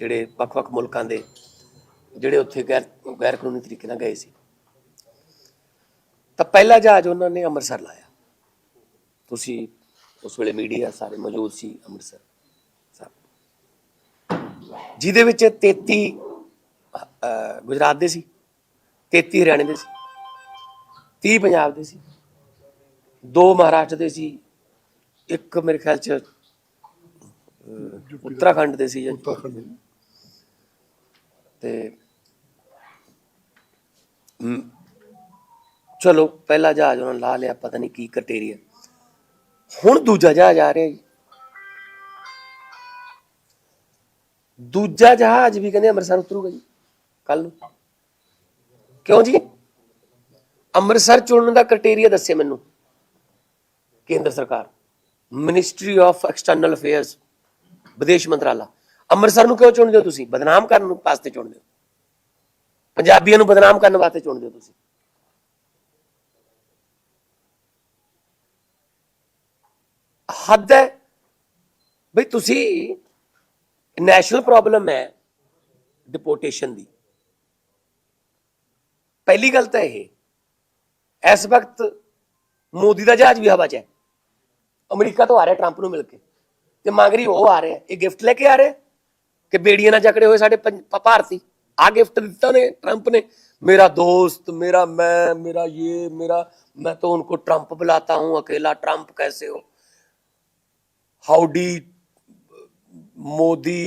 ਜਿਹੜੇ ਵੱਖ-ਵੱਖ ਮੁਲਕਾਂ ਦੇ ਜਿਹੜੇ ਉੱਥੇ ਗੈਰ ਕਾਨੂੰਨੀ ਤਰੀਕੇ ਨਾਲ ਗਏ ਸੀ, ਤਾਂ ਪਹਿਲਾ ਜਹਾਜ਼ ਉਹਨਾਂ ਨੇ ਅੰਮ੍ਰਿਤਸਰ ਲਾਇਆ। ਤੁਸੀਂ ਉਸ ਵੇਲੇ ਮੀਡੀਆ ਸਾਰੇ ਮੌਜੂਦ ਸੀ ਅੰਮ੍ਰਿਤਸਰ, ਜਿਹਦੇ ਵਿੱਚ 33 ਗੁਜਰਾਤ ਦੇ ਸੀ, 33 ਹਰਿਆਣੇ ਦੇ ਸੀ, 30 ਪੰਜਾਬ ਦੇ ਸੀ, 2 ਮਹਾਰਾਸ਼ਟਰ ਦੇ ਸੀ, ਇੱਕ ਮੇਰੇ ਖਿਆਲ ਚ उत्तराखंड ਦੇ ਸੀ। ਤੇ ਚਲੋ ਪਹਿਲਾ ਜਹਾਜ਼ ਉਹਨਾਂ ਨੇ ਲਾ ਲਿਆ, ਪਤਾ ਨਹੀਂ ਕੀ ਕਟੇਰੀਆ। ਹੁਣ ਦੂਜਾ ਜਹਾਜ਼ ਆ ਰਿਹਾ ਜੀ। ਦੂਜਾ ਜਹਾਜ਼ ਵੀ ਕਹਿੰਦੇ ਅੰਮ੍ਰਿਤਸਰ ਉਤਰੂਗਾ ਜੀ ਕੱਲ ਨੂੰ। ਕਿਉਂ ਜੀ? ਅੰਮ੍ਰਿਤਸਰ ਚੁਣਨ ਦਾ ਕ੍ਰਾਈਟੇਰੀਆ ਦੱਸੇ ਮੈਨੂੰ ਕੇਂਦਰ ਸਰਕਾਰ, ਮਿਨਿਸਟਰੀ ਆਫ ਐਕਸਟਰਨਲ ਅਫੇਅਰਸ, ਵਿਦੇਸ਼ ਮੰਤਰਾਲਾ। ਅੰਮ੍ਰਿਤਸਰ ਨੂੰ ਕਿਉਂ ਚੁਣਦੇ ਹੋ ਤੁਸੀਂ? ਬਦਨਾਮ ਕਰਨ ਵਾਸਤੇ ਚੁਣਦੇ ਹੋ, ਪੰਜਾਬੀਆਂ ਨੂੰ ਬਦਨਾਮ ਕਰਨ ਵਾਸਤੇ ਚੁਣਦੇ ਹੋ ਤੁਸੀਂ। ਹੱਦ ਹੈ ਬਈ। ਤੁਸੀਂ ਨੈਸ਼ਨਲ ਪ੍ਰੋਬਲਮ ਹੈ ਡਿਪੋਰਟੇਸ਼ਨ ਦੀ। ਪਹਿਲੀ ਗੱਲ ਤਾਂ ਇਹ, ਇਸ ਵਕਤ ਮੋਦੀ ਦਾ ਜਹਾਜ਼ ਵੀ ਹਵਾ 'ਚ ਹੈ। ਅਮਰੀਕਾ ਤੋਂ ਆ ਰਿਹਾ ਟਰੰਪ ਨੂੰ ਮਿਲ ਕੇ, ਤੇ ਮਗਰੀ ਉਹ ਆ ਰਿਹਾ। ਇਹ ਗਿਫਟ ਲੈ ਕੇ ਆ ਰਿਹਾ ਕਿ ਬੇੜੀਆਂ ਨਾਲ ਜਕੜੇ ਹੋਏ ਸਾਡੇ ਭਾਰਤੀ। ਆ ਗਿਫਟ ਦਿੱਤਾ ਨੇ ट्रंप ने, मेरा दोस्त, मेरा मैं, मेरा ये, मेरा मैं तो उनको ट्रंप बुलाता हूं, अकेला ट्रंप कैसे हो, हाउडी मोदी,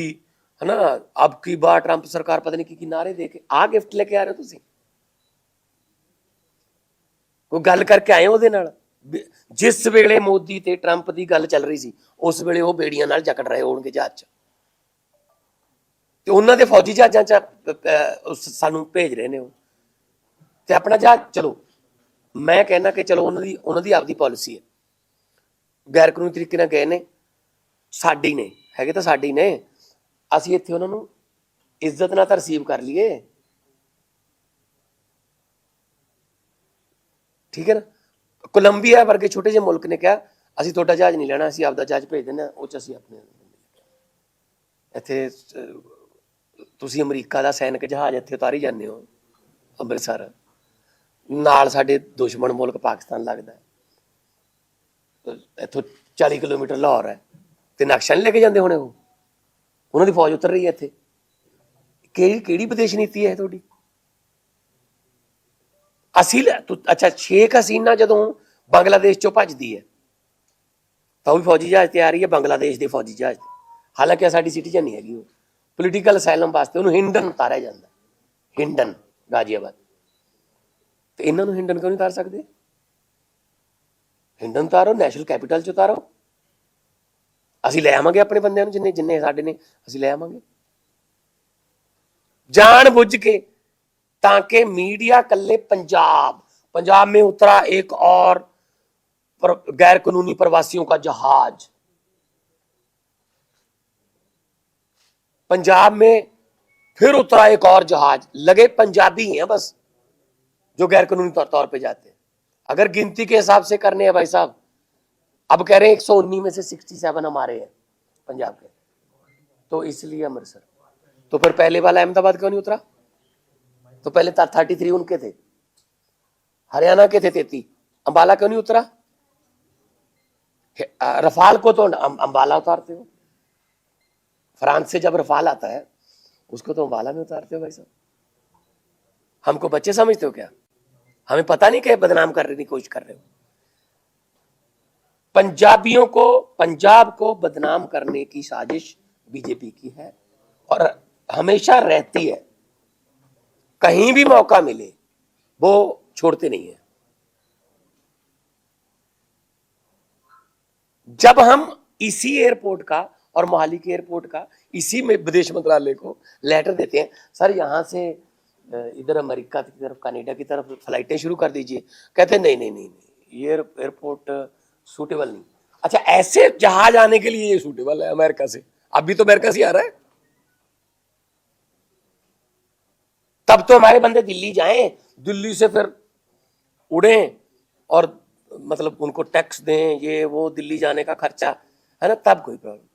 है ना, अब की बार ट्रंप सरकार पता नहीं की नारे दे के आ गिफ्ट लेके आ रहे हो तुसी। कोई गल करके आए ਉਹਦੇ ਨਾਲ? जिस वेले मोदी ते ट्रंप की गल चल रही सी उस वेले वो बेड़ियां नाल जकड़ रहे होणगे जहाज च, ते उन्हां दे फौजी जहाजां च सानू भेज रहे ने ते अपना जहाज। चलो मैं कहना कि चलो उन्हां दी आपदी पॉलिसी है, गैर कानूनी तरीके नाल गए ने, साडी ने हैगे तां साडी ने, असीं इत्थे उन्हां नूं इज्जत नाल तां रिसीव कर लीए, ठीक है ना। कोलंबिया वर्गे छोटे ਜਿਹੇ मुल्क ने कहा ਅਸੀਂ ਤੁਹਾਡਾ ਜਹਾਜ਼ नहीं ਲੈਣਾ, ਅਸੀਂ ਆਪਦਾ ਜਹਾਜ਼ ਭੇਜ ਦਿੰਦੇ ਹਾਂ, ਉਹ 'ਚ ਅਸੀਂ ਆਪਣੇ ਇੱਥੇ ਤੁਸੀਂ ਅਮਰੀਕਾ ਦਾ ਸੈਨਿਕ ਜਹਾਜ਼ ਇੱਥੇ ਉਤਾਰੀ ਜਾਂਦੇ ਹੋ ਅੰਮ੍ਰਿਤਸਰ, ਨਾਲ ਸਾਡੇ ਦੁਸ਼ਮਣ ਮੁਲਕ ਪਾਕਿਸਤਾਨ ਲੱਗਦਾ, ਇੱਥੋਂ 40 ਕਿਲੋਮੀਟਰ ਲਾਹੌਰ ਹੈ, ਤੇ ਨਕਸ਼ਾ ਨਹੀਂ ਲੈ ਕੇ ਜਾਂਦੇ ਹੋਣੇ ਉਹ? ਉਹਨਾਂ ਦੀ ਫੌਜ ਉਤਰ ਰਹੀ ਹੈ ਇੱਥੇ। ਕਿਹੜੀ ਵਿਦੇਸ਼ ਨੀਤੀ ਹੈ ਤੁਹਾਡੀ? ਅਸੀਂ ਅੱਛਾ, ਸ਼ੇਖ ਹਸੀਨਾ ਜਦੋਂ ਬੰਗਲਾदेश ਚੋਂ ਭੱਜਦੀ ਹੈ ਤਾਂ ਉਹ ਵੀ ਫੌਜੀ ਜਹਾਜ਼ ਤੇ ਆ ਰਹੀ ਹੈ, ਬੰਗਲਾदेश ਦੇ ਫੌਜੀ ਜਹਾਜ਼ ਤੇ। ਹਾਲਾਂਕਿ ਸਾਡੀ ਸਿਟੀਜ਼ਨ ਨਹੀਂ ਹੈਗੀ ਉਹ, ਪੋਲੀਟੀਕਲ ਅਸਾਈਲਮ ਵਾਸਤੇ ਉਹਨੂੰ ਹਿੰਡਨ ਉਤਾਰਿਆ ਜਾਂਦਾ, ਹਿੰਡਨ ਗਾਜ਼ੀਆਬਾਦ। ਤੇ ਇਹਨਾਂ ਨੂੰ ਹਿੰਡਨ ਕਿਉਂ ਨਹੀਂ ਉਤਾਰ ਸਕਦੇ? ਹਿੰਡਨ ਉਤਾਰੋ, ਨੈਸ਼ਨਲ ਕੈਪੀਟਲ 'ਚ ਉਤਾਰੋ, ਅਸੀਂ ਲੈ ਆਵਾਂਗੇ ਆਪਣੇ ਬੰਦਿਆਂ ਨੂੰ, ਜਿੰਨੇ ਸਾਡੇ ਨੇ ਅਸੀਂ ਲੈ ਆਵਾਂਗੇ ਜਾਣ बुझ के, ताकि मीडिया कल्ले पंजाब में उतरा एक और गैर कानूनी प्रवासियों का जहाज, पंजाब में फिर उतरा एक और जहाज, लगे पंजाबी हैं बस जो गैर कानूनी तौर पे जाते हैं। अगर गिनती के हिसाब से करने हैं भाई साहब, अब कह रहे हैं 119 में से 67 हमारे हैं पंजाब के, तो इसलिए अमृतसर। तो फिर पहले वाला अहमदाबाद क्यों नहीं उतरा? तो पहले 33 उनके थे, हरियाणा के थे 33, अंबाला क्यों नहीं उतरा? रफाल को तो अंबाला उतारते हो, फ्रांस से जब रफाल आता है उसको तो अंबाला में उतारते हो भाई साहब। हमको बच्चे समझते हो क्या? हमें पता नहीं क्या बदनाम करने की कोशिश कर रहे हो। पंजाबियों को, पंजाब को बदनाम करने की साजिश बीजेपी की है और हमेशा रहती है। कहीं भी मौका मिले वो छोड़ते नहीं है। जब हम इसी एयरपोर्ट का और मोहाली के एयरपोर्ट का इसी में विदेश मंत्रालय को लेटर देते हैं, सर यहां से इधर अमेरिका की तरफ, कनाडा की तरफ फ्लाइटें शुरू कर दीजिए, कहते नहीं नहीं नहीं नहीं, ये एयरपोर्ट सूटेबल नहीं। अच्छा, ऐसे जहाज आने के लिए ये सूटेबल है अमेरिका से? अभी तो अमेरिका से आ रहा है, तब तो हमारे बंदे दिल्ली जाएं, दिल्ली से फिर उड़ें और मतलब उनको टैक्स दें, ये वो, दिल्ली जाने का खर्चा है ना, तब कोई प्रॉब्लम।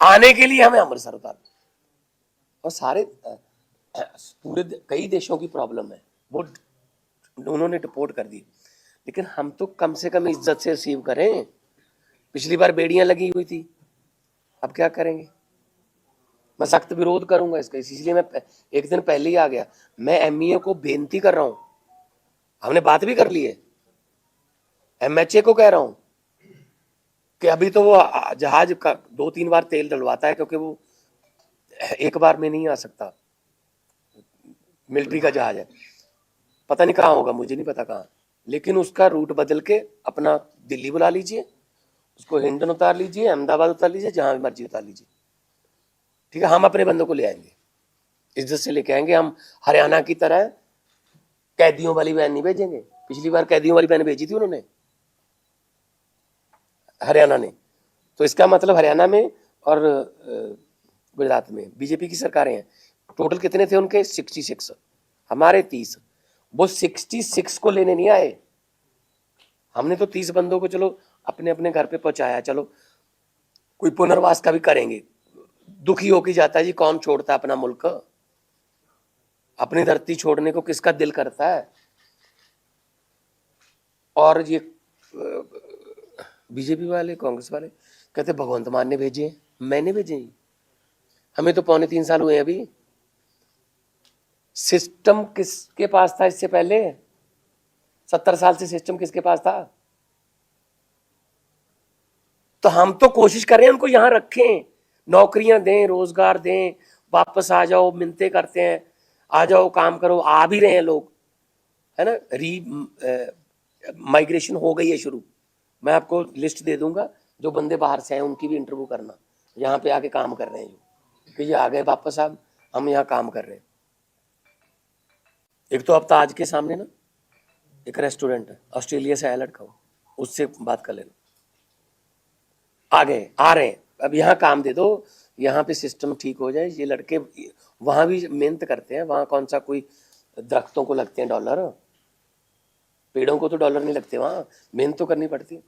आने के लिए हमें अमृतसर उतार, और सारे पूरे कई देशों की प्रॉब्लम है, वो उन्होंने डिपोर्ट कर दी, लेकिन हम तो कम से कम इज्जत से रिसीव करें। पिछली बार बेड़ियां लगी हुई थी, अब क्या करेंगे? मैं सख्त विरोध करूंगा इसका, इसलिए मैं एक दिन पहले ही आ गया। मैं एमईए को बेनती कर रहा हूं, हमने बात भी कर ली है, एमएचए को कह रहा हूं कि अभी तो वो जहाज का 2-3 बार तेल डलवाता है, क्योंकि वो एक बार में नहीं आ सकता, मिलिट्री का जहाज है, पता नहीं कहाँ होगा, मुझे नहीं पता कहाँ, लेकिन उसका रूट बदल के अपना दिल्ली बुला लीजिए, उसको हिंडन उतार लीजिए, अहमदाबाद उतार लीजिए, जहां भी मर्जी उतार लीजिए, ठीक है। हम अपने बंदों को ले आएंगे, इज्जत से लेके आएंगे। हम हरियाणा की तरह कैदियों वाली वैन नहीं भेजेंगे। पिछली बार कैदियों वाली वैन भेजी थी उन्होंने, हरियाणा ने, तो इसका मतलब हरियाणा में और गुजरात में बीजेपी की सरकारें हैं। टोटल कितने थे उनके? 66, हमारे 30। वो 66 को लेने नहीं आए, हमने तो 30 बंदों को चलो अपने अपने घर पे पहुंचाया, चलो कोई पुनर्वास का भी करेंगे। दुखी होके जाता है जी, कौन छोड़ता है अपना मुल्क? अपनी धरती छोड़ने को किसका दिल करता है? और ये बीजेपी वाले, कांग्रेस वाले कहते भगवंत मान ने भेजे, मैंने भेजे, हमें तो 3.25 साल हुए अभी। सिस्टम किसके पास था इससे पहले? 70 साल से सिस्टम किसके पास था? तो हम तो कोशिश कर रहे हैं उनको यहां रखें, नौकरियां दें, रोजगार दें, वापस आ जाओ, मिन्नतें करते हैं, आ जाओ काम करो, आ भी रहे हैं लोग, है ना। माइग्रेशन हो गई है शुरू, मैं आपको लिस्ट दे दूंगा, जो बंदे बाहर से आए उनकी भी इंटरव्यू करना, यहाँ पे आके काम कर रहे हैं जो, कि ये आ गए वापस, अब हम यहाँ काम कर रहे हैं। एक तो अब ताज के सामने ना एक रेस्टोरेंट है, ऑस्ट्रेलिया से आया लड़का, उससे बात कर लेना, आ गए, आ रहे हैं, अब यहाँ काम दे दो, यहाँ पे सिस्टम ठीक हो जाए। ये लड़के वहां भी मेहनत करते हैं, वहां कौन सा कोई दरख्तों को लगते हैं डॉलर, पेड़ों को तो डॉलर नहीं लगते, वहां मेहनत तो करनी पड़ती है।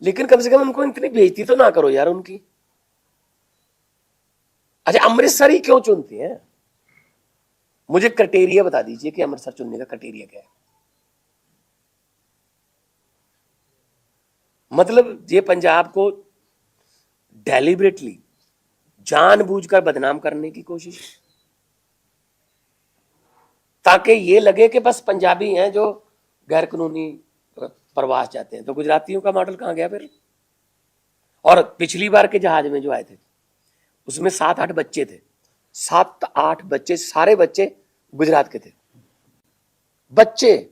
लेकिन कम से कम उनको इतनी बेइज्जती तो ना करो यार उनकी। अच्छा, अमृतसर ही क्यों चुनते हैं? मुझे क्राइटेरिया बता दीजिए कि अमृतसर चुनने का क्राइटेरिया क्या है। मतलब ये पंजाब को डेलिबरेटली जानबूझकर बदनाम करने की कोशिश, ताकि ये लगे कि बस पंजाबी हैं जो गैर कानूनी प्रवास जाते हैं। तो गुजरातियों का मॉडल कहां गया फिर? और पिछली बार के जहाज में जो आए थे उसमें 7-8 बच्चे थे, 7-8 बच्चे, सारे बच्चे गुजरात के थे, बच्चे,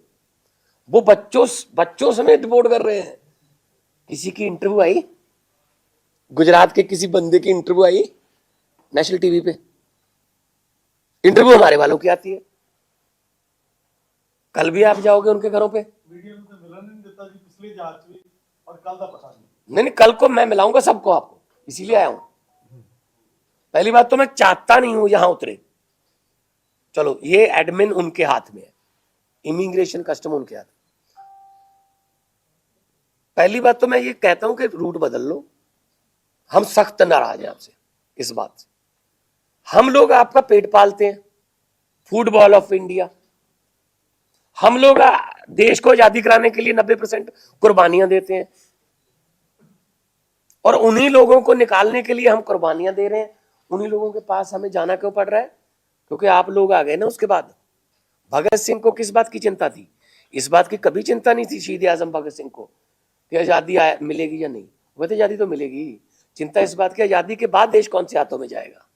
वो बच्चों समेत डिपोर्ट कर रहे हैं। किसी की इंटरव्यू आई, गुजरात के किसी बंदे की इंटरव्यू आई नेशनल टीवी पे, इंटरव्यू हमारे वालों की आती है। कल भी आप जाओगे उनके घरों पे, नहीं, कल को मैं मिलाऊंगा सबको आपको, इसीलिए आया हूं। पहली बात तो मैं चाहता नहीं हूं यहां उतरे, चलो ये एडमिन उनके हाथ में है, इमिग्रेशन कस्टम उनके हाथ में। पहली बात तो मैं ये कहता हूं कि रूट बदल लो, हम सख्त नाराज हैं आपसे इस बात से। हम लोग आपका पेट पालते हैं, फुटबॉल ऑफ इंडिया, हम लोग देश को आजादी कराने के लिए 90% कुर्बानियां देते हैं, और उन्हीं लोगों को निकालने के लिए हम कुर्बानियां दे रहे हैं। उन्हीं लोगों के पास हमें जाना क्यों पड़ रहा है? क्योंकि आप लोग आ गए ना उसके बाद। भगत सिंह को किस बात की चिंता थी? इस बात की कभी चिंता नहीं थी शहीद आजम भगत सिंह को कि आजादी मिलेगी या नहीं, वह तो आजादी तो मिलेगी। चिंता इस बात की आजादी के बाद देश कौन से हाथों में जाएगा,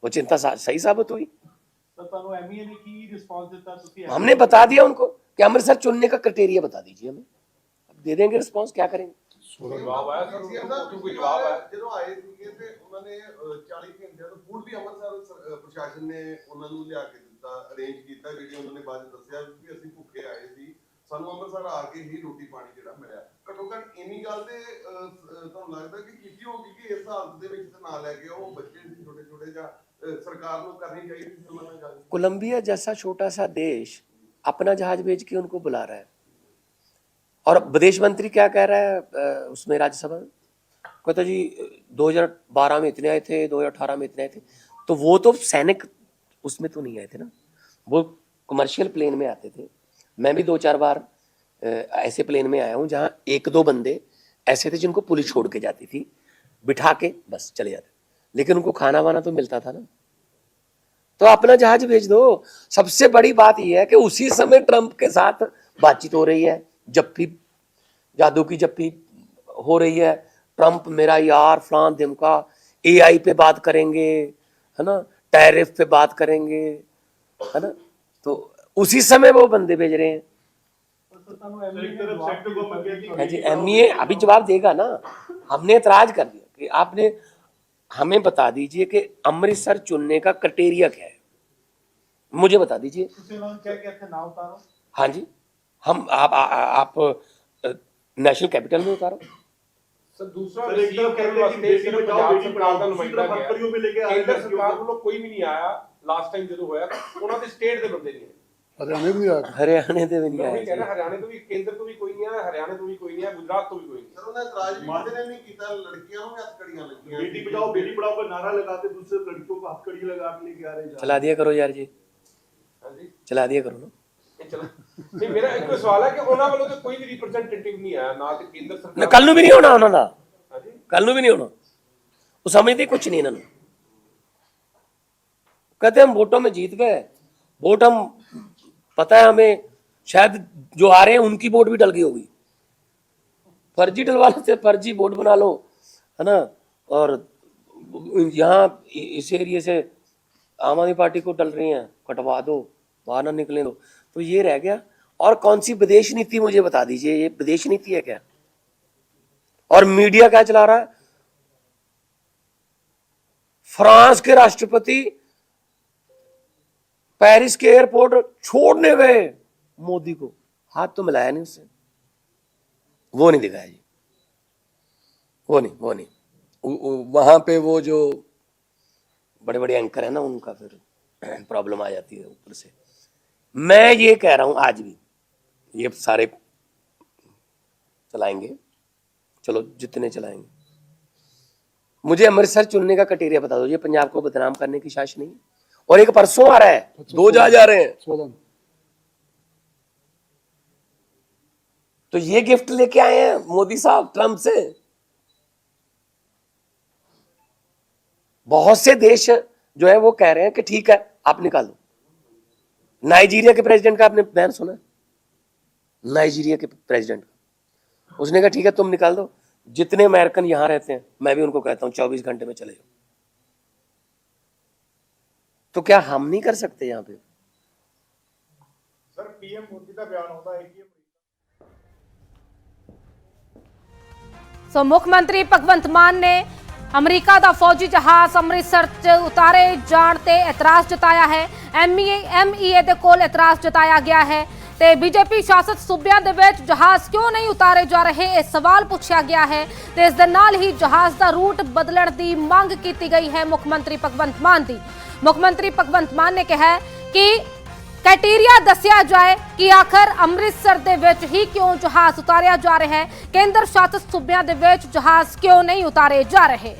वो चिंता सही साबित हुई। हमने बता दिया उनको कि अमृतसर चुनने का क्राइटेरिया बता दीजिए हमें, अब दे देंगे रिस्पॉन्स, क्या करेंगे। जवाब आया सर, कोई जवाब आया ਜਦੋਂ ਆਏ ਸੀਗੇ ਤੇ ਉਹਨਾਂ ਨੇ 40 ਘੰਟਿਆਂ ਤੋਂ ਫੂਡ ਵੀ ਅੰਮ੍ਰਿਤਸਰ ਪ੍ਰਸ਼ਾਸਨ ਨੇ ਉਹਨਾਂ ਨੂੰ ਲਿਆ ਕੇ ਦਿੱਤਾ, ਅਰੇਂਜ ਕੀਤਾ, ਜਿਹੜੀ ਉਹਨਾਂ ਨੇ ਬਾਅਦ ਦੱਸਿਆ ਕਿ ਅਸੀਂ ਭੁੱਖੇ ਆਏ ਸੀ, ਸਾਨੂੰ ਅੰਮ੍ਰਿਤਸਰ ਆ ਕੇ ਹੀ ਰੋਟੀ ਪਾਣੀ ਜਿਹੜਾ ਮਿਲਿਆ। ਘੱਟੋ ਘੱਟ ਇੰਨੀ ਗੱਲ ਤੇ ਤੁਹਾਨੂੰ ਲੱਗਦਾ ਕਿ ਕੀਤੀ ਹੋਗੀ ਕਿ ਇਸ ਹਾਲਤ ਦੇ ਵਿੱਚ ਤਾਂ ਨਾ ਲੈ ਕੇ ਉਹ ਬੱਚੇ ਛੋਟੇ ਛੋਟੇ ਜਾਂ सरकार को करनी चाहिए। कोलंबिया जैसा छोटा सा देश अपना जहाज भेज के उनको बुला रहा है, और विदेश मंत्री क्या कह रहा है उसमें राज्यसभा में? कहता जी 2012 में इतने आए थे, 2018 में इतने आए थे। तो वो तो सैनिक उसमें तो नहीं आए थे ना, वो कमर्शियल प्लेन में आते थे। मैं भी 2-4 बार ऐसे प्लेन में आया हूँ जहाँ 1-2 बंदे ऐसे थे जिनको पुलिस छोड़ के जाती थी, बिठा के बस चले जाते, लेकिन उनको खाना वाना तो मिलता था ना। तो अपना जहाज भेज दो। सबसे बड़ी बात यह है कि उसी समय ट्रंप के साथ बातचीत हो रही है, जप्फी, जादू की जप्फी हो रही है। ट्रंप मेरा यार फलान ढिमका, एआई पे बात करेंगे, है ना, टैरिफ पे बात करेंगे, है ना। तो उसी समय वो बंदे भेज रहे हैं। हाँ जी, एमईए अभी जवाब देगा ना। हमने एतराज कर दिया कि आपने हमें बता दीजिए कि अमृतसर चुनने का क्राइटेरिया क्या है, मुझे बता दीजिए। क्या कहते हैं, ना उतारो। हाँ जी, हम आप नेशनल कैपिटल में उतारो। सर दूसरा रिसीव करने वास्ते सिर्फ पंजाब सरकार ਦਾ ਨੁਮਾਇੰਦਾ ਗਿਆ, ਕੇਂਦਰ ਸਰਕਾਰ ਵੱਲੋਂ ਕੋਈ ਵੀ ਨਹੀਂ ਆਇਆ। ਲਾਸਟ ਟਾਈਮ ਜਦੋਂ ਹੋਇਆ ਉਹਨਾਂ ਦੇ ਸਟੇਟ ਦੇ ਬੰਦੇ ਨਹੀਂ ਆਏ, हरियाणा भी आया, हरियाणा ਦੇ ਵੀ ਨਹੀਂ ਮੈਂ ਆਏ। ਕਹਿੰਦਾ ਹਰਿਆਣੇ ਤੋਂ ਵੀ, ਕੇਂਦਰ ਤੋਂ ਵੀ ਕੋਈ ਨਹੀਂ ਆਇਆ, ਹਰਿਆਣੇ ਤੋਂ ਵੀ ਕੋਈ ਨਹੀਂ ਆਇਆ, ਗੁਜਰਾਤ ਤੋਂ ਵੀ ਕੋਈ ਨਹੀਂ। ਸਰ ਉਹਨਾਂ ਇਤਰਾਜ਼ ਵੀ ਕਿਸੇ ਨੇ ਨਹੀਂ ਕੀਤਾ, ਲੜਕੀਆਂ ਨੂੰ ਵੀ ਹੱਥਕੜੀਆਂ ਲੱਗੀਆਂ। बेटी बचाओ बेटी पढ़ाओ का नारा लगाते दूसरे लड़कियों को हथकड़ी लगा के लेके आ रहे हैं। चला दिया करो यार जी, ਹਾਂਜੀ चला दिया करो ना। ਇਹ ਚਲੋ ਨਹੀਂ, ਮੇਰਾ ਇੱਕੋ ਸਵਾਲ ਹੈ ਕਿ ਉਹਨਾਂ ਵੱਲੋਂ ਤਾਂ ਕੋਈ ਵੀ ਰਿਪਰੈਜ਼ੈਂਟੇਟਿਵ ਨਹੀਂ ਆਇਆ, ਨਾ ਤੇ ਕੇਂਦਰ ਨਾ ਸਰਕਾਰ। ਕੱਲ ਨੂੰ ਵੀ ਨਹੀਂ ਹੋਣਾ ਉਹਨਾਂ ਦਾ, ਹਾਂਜੀ ਕੱਲ ਨੂੰ भी नहीं होना। वो समझते कुछ नहीं इन्होंने, कहते हम वोटों में जीत गए, वोट हम, पता है हमें शायद जो आ रहे हैं उनकी वोट भी डल गई होगी, फर्जी डलवा लेते, फर्जी वोट बना लो, है ना। और यहाँ इस एरिए से आम आदमी पार्टी को डल रही हैं, कटवा दो, बाहर ना निकले दो। तो ये रह गया। और कौन सी विदेश नीति मुझे बता दीजिए, ये विदेश नीति है क्या? और मीडिया क्या चला रहा है? फ्रांस के राष्ट्रपति पेरिस के एयरपोर्ट छोड़ने गए मोदी को, हाथ तो मिलाया नहीं उससे, वो नहीं दिखाया जी, वो नहीं। वहां पे वो जो बड़े बड़े एंकर है ना, उनका फिर प्रॉब्लम आ जाती है ऊपर से। मैं ये कह रहा हूं आज भी, ये सारे चलाएंगे, चलो जितने चलाएंगे, मुझे अमृतसर चुनने का क्राइटेरिया बता दो। ये पंजाब को बदनाम करने की साजिश नहीं है। और एक परसों आ रहा है, 2 जहाज आ रहे हैं, सोलन तो ये गिफ्ट लेके आए हैं मोदी साहब ट्रंप से। बहुत से देश जो है वो कह रहे हैं कि ठीक है आप निकाल दो। नाइजीरिया के प्रेसिडेंट का आपने बयान सुना? नाइजीरिया के प्रेसिडेंट का, उसने कहा ठीक है तुम निकाल दो। जितने अमेरिकन यहां रहते हैं, मैं भी उनको कहता हूं 24 घंटे में चले जाओ। तो क्या हम नहीं कर सकते यहां पे? ਸਰ ਪੀਐਮ ਮੋਦੀ ਦਾ ਬਿਆਨ ਆਉਂਦਾ ਹੈ ਕਿ ਸੋ ਮੁੱਖ ਮੰਤਰੀ ਭਗਵੰਤ ਮਾਨ ਨੇ ਅਮਰੀਕਾ ਦਾ ਫੌਜੀ ਜਹਾਜ਼ ਅੰਮ੍ਰਿਤਸਰ 'ਚ ਉਤਾਰੇ ਜਾਣ ਤੇ ਇਤਰਾਜ਼ ਜਤਾਇਆ ਹੈ। ਐਮਈਏ ਦੇ ਕੋਲ ਇਤਰਾਜ਼ ਜਤਾਇਆ ਗਿਆ ਹੈ ਤੇ ਬੀਜੇਪੀ ਸ਼ਾਸਤ ਸੂਬਿਆਂ ਦੇ ਵਿੱਚ ਜਹਾਜ਼ ਕਿਉਂ ਨਹੀਂ ਉਤਾਰੇ ਜਾ ਰਹੇ, ਇਹ ਸਵਾਲ ਪੁੱਛਿਆ ਗਿਆ ਹੈ ਤੇ ਇਸ ਦੇ ਨਾਲ ਹੀ ਜਹਾਜ਼ ਦਾ ਰੂਟ ਬਦਲਣ ਦੀ ਮੰਗ ਕੀਤੀ ਗਈ ਹੈ ਮੁੱਖ ਮੰਤਰੀ ਭਗਵੰਤ ਮਾਨ ਦੀ। ਮੁੱਖ ਮੰਤਰੀ ਭਗਵੰਤ ਮਾਨ ਨੇ ਕਿਹਾ ਕਿ क्राइटेरिया दसिया जाए कि आखिर अमृतसर दे विच ही क्यों जहाज उतारिया जा रहा है, केंद्र शासित सूबियां दे विच जहाज क्यों नहीं उतारे जा रहे।